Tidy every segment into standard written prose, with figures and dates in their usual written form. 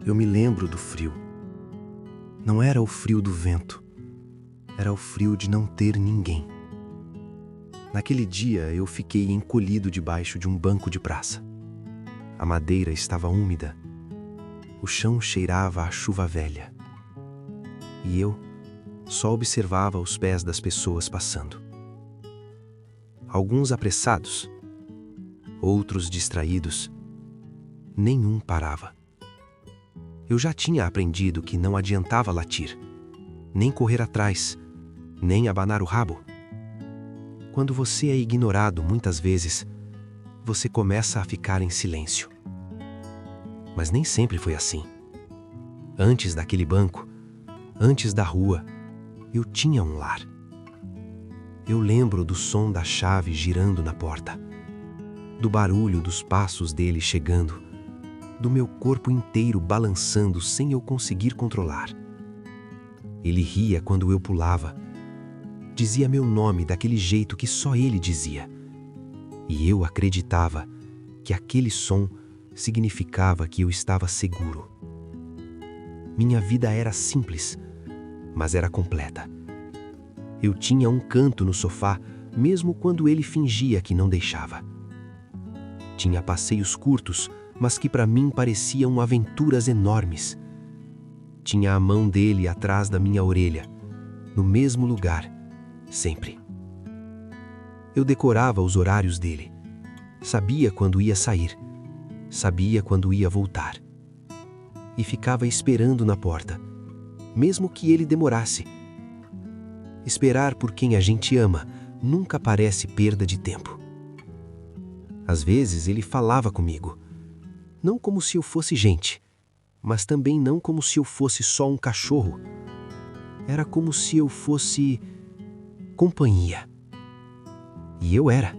Eu me lembro do frio. Não era o frio do vento, era o frio de não ter ninguém. Naquele dia eu fiquei encolhido debaixo de um banco de praça. A madeira estava úmida, o chão cheirava a chuva velha. E eu só observava os pés das pessoas passando. Alguns apressados, outros distraídos, nenhum parava. Eu já tinha aprendido que não adiantava latir, nem correr atrás, nem abanar o rabo. Quando você é ignorado muitas vezes, você começa a ficar em silêncio. Mas nem sempre foi assim. Antes daquele banco, antes da rua, eu tinha um lar. Eu lembro do som da chave girando na porta, do barulho dos passos dele chegando, do meu corpo inteiro balançando sem eu conseguir controlar. Ele ria quando eu pulava, dizia meu nome daquele jeito que só ele dizia. E eu acreditava que aquele som significava que eu estava seguro. Minha vida era simples, mas era completa. Eu tinha um canto no sofá, mesmo quando ele fingia que não deixava. Tinha passeios curtos, mas que para mim pareciam aventuras enormes. Tinha a mão dele atrás da minha orelha, no mesmo lugar, sempre. Eu decorava os horários dele. Sabia quando ia sair, sabia quando ia voltar. E ficava esperando na porta, mesmo que ele demorasse. Esperar por quem a gente ama nunca parece perda de tempo. Às vezes ele falava comigo, não como se eu fosse gente, mas também não como se eu fosse só um cachorro. Era como se eu fosse companhia. E eu era.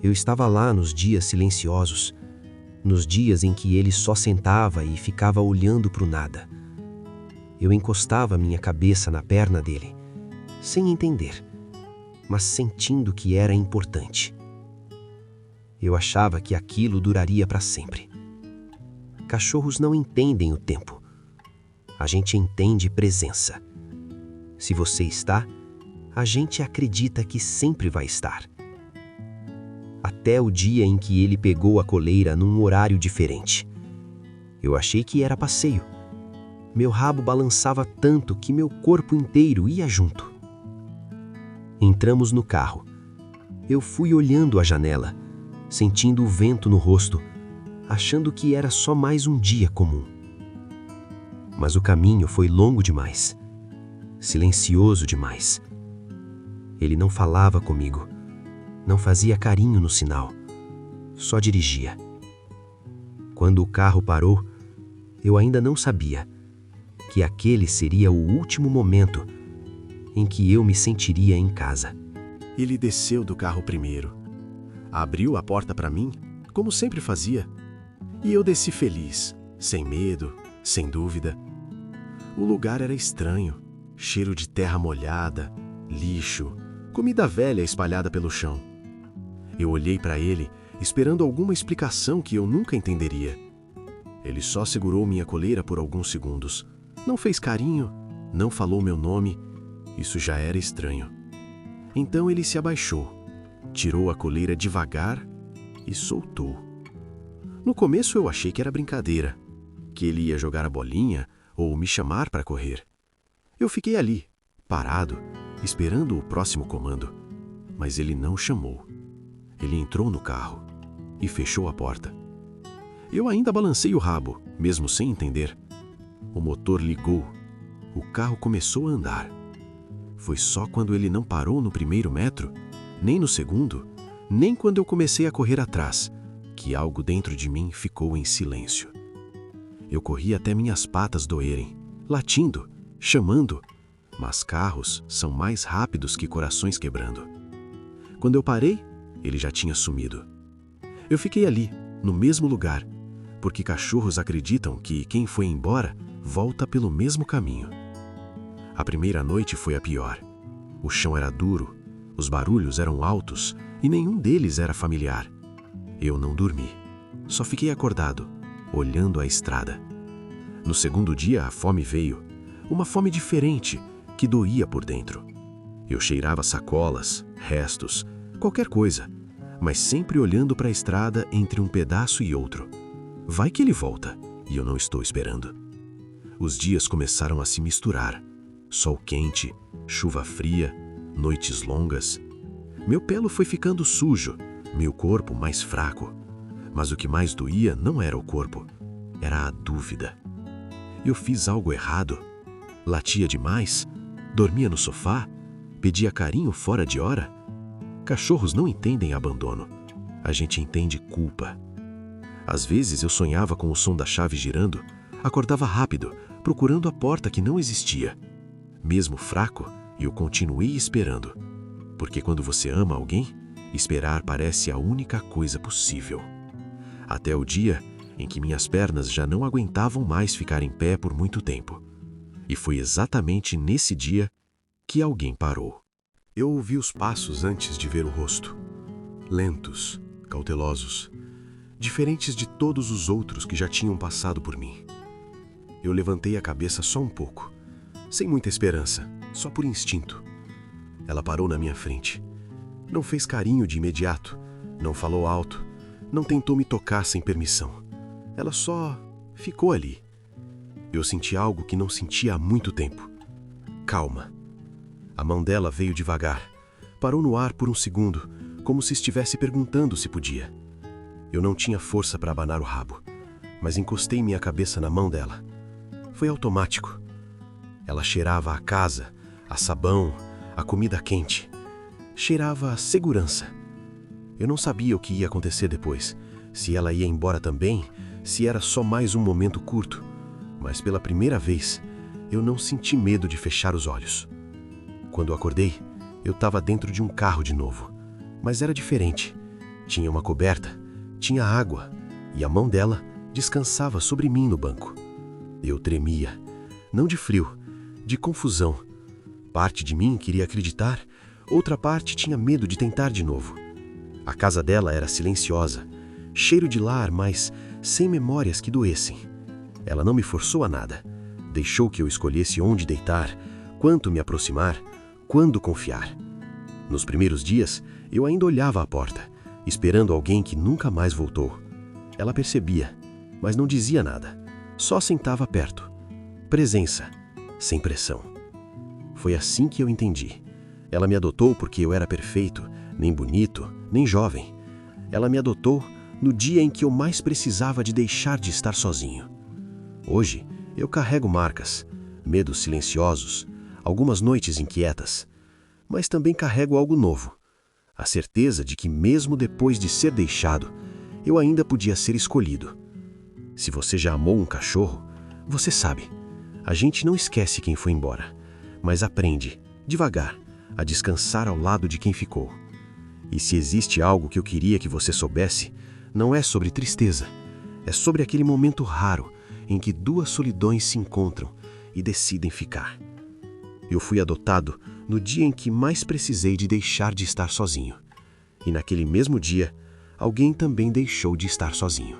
Eu estava lá nos dias silenciosos, nos dias em que ele só sentava e ficava olhando para o nada. Eu encostava minha cabeça na perna dele, sem entender, mas sentindo que era importante. Eu achava que aquilo duraria para sempre. Cachorros não entendem o tempo. A gente entende presença. Se você está, a gente acredita que sempre vai estar. Até o dia em que ele pegou a coleira num horário diferente. Eu achei que era passeio. Meu rabo balançava tanto que meu corpo inteiro ia junto. Entramos no carro. Eu fui olhando a janela, sentindo o vento no rosto, achando que era só mais um dia comum. Mas o caminho foi longo demais, silencioso demais. Ele não falava comigo, não fazia carinho no sinal, só dirigia. Quando o carro parou, eu ainda não sabia que aquele seria o último momento em que eu me sentiria em casa. Ele desceu do carro primeiro, abriu a porta para mim, como sempre fazia, e eu desci feliz, sem medo, sem dúvida. O lugar era estranho, cheiro de terra molhada, lixo, comida velha espalhada pelo chão. Eu olhei para ele, esperando alguma explicação que eu nunca entenderia. Ele só segurou minha coleira por alguns segundos, não fez carinho, não falou meu nome. Isso já era estranho. Então ele se abaixou, tirou a coleira devagar e soltou. No começo eu achei que era brincadeira, que ele ia jogar a bolinha ou me chamar para correr. Eu fiquei ali, parado, esperando o próximo comando. Mas ele não chamou. Ele entrou no carro e fechou a porta. Eu ainda balancei o rabo, mesmo sem entender. O motor ligou. O carro começou a andar. Foi só quando ele não parou no primeiro metro, nem no segundo, nem quando eu comecei a correr atrás, que algo dentro de mim ficou em silêncio. Eu corri até minhas patas doerem, latindo, chamando, mas carros são mais rápidos que corações quebrando. Quando eu parei, ele já tinha sumido. Eu fiquei ali, no mesmo lugar, porque cachorros acreditam que quem foi embora volta pelo mesmo caminho. A primeira noite foi a pior. O chão era duro, os barulhos eram altos e nenhum deles era familiar. Eu não dormi, só fiquei acordado, olhando a estrada. No segundo dia, a fome veio. Uma fome diferente, que doía por dentro. Eu cheirava sacolas, restos, qualquer coisa, mas sempre olhando para a estrada entre um pedaço e outro. Vai que ele volta, e eu não estou esperando. Os dias começaram a se misturar. Sol quente, chuva fria, noites longas. Meu pelo foi ficando sujo, meu corpo mais fraco. Mas o que mais doía não era o corpo, era a dúvida. Eu fiz algo errado? Latia demais? Dormia no sofá? Pedia carinho fora de hora? Cachorros não entendem abandono. A gente entende culpa. Às vezes eu sonhava com o som da chave girando, acordava rápido, procurando a porta que não existia. Mesmo fraco, eu continuei esperando. Porque quando você ama alguém, esperar parece a única coisa possível. Até o dia em que minhas pernas já não aguentavam mais ficar em pé por muito tempo. E foi exatamente nesse dia que alguém parou. Eu ouvi os passos antes de ver o rosto. Lentos, cautelosos, diferentes de todos os outros que já tinham passado por mim. Eu levantei a cabeça só um pouco, sem muita esperança, só por instinto. Ela parou na minha frente. Não fez carinho de imediato, não falou alto, não tentou me tocar sem permissão. Ela só ficou ali. Eu senti algo que não sentia há muito tempo. Calma. A mão dela veio devagar. Parou no ar por um segundo, como se estivesse perguntando se podia. Eu não tinha força para abanar o rabo, mas encostei minha cabeça na mão dela. Foi automático. Ela cheirava a casa, a sabão, a comida quente. Cheirava a segurança. Eu não sabia o que ia acontecer depois, se ela ia embora também, se era só mais um momento curto. Mas pela primeira vez, eu não senti medo de fechar os olhos. Quando acordei, eu estava dentro de um carro de novo. Mas era diferente. Tinha uma coberta, tinha água, e a mão dela descansava sobre mim no banco. Eu tremia, não de frio, de confusão. Parte de mim queria acreditar, outra parte tinha medo de tentar de novo. A casa dela era silenciosa, cheiro de lar, mas sem memórias que doessem. Ela não me forçou a nada. Deixou que eu escolhesse onde deitar, quanto me aproximar, quando confiar. Nos primeiros dias, eu ainda olhava à porta, esperando alguém que nunca mais voltou. Ela percebia, mas não dizia nada. Só sentava perto. Presença, sem pressão. Foi assim que eu entendi. Ela me adotou porque eu era perfeito, nem bonito, nem jovem. Ela me adotou no dia em que eu mais precisava de deixar de estar sozinho. Hoje, eu carrego marcas, medos silenciosos, algumas noites inquietas, mas também carrego algo novo. A certeza de que mesmo depois de ser deixado, eu ainda podia ser escolhido. Se você já amou um cachorro, você sabe. A gente não esquece quem foi embora, mas aprende, devagar, a descansar ao lado de quem ficou. E se existe algo que eu queria que você soubesse, não é sobre tristeza, é sobre aquele momento raro em que duas solidões se encontram e decidem ficar. Eu fui adotado no dia em que mais precisei de deixar de estar sozinho. E naquele mesmo dia, alguém também deixou de estar sozinho.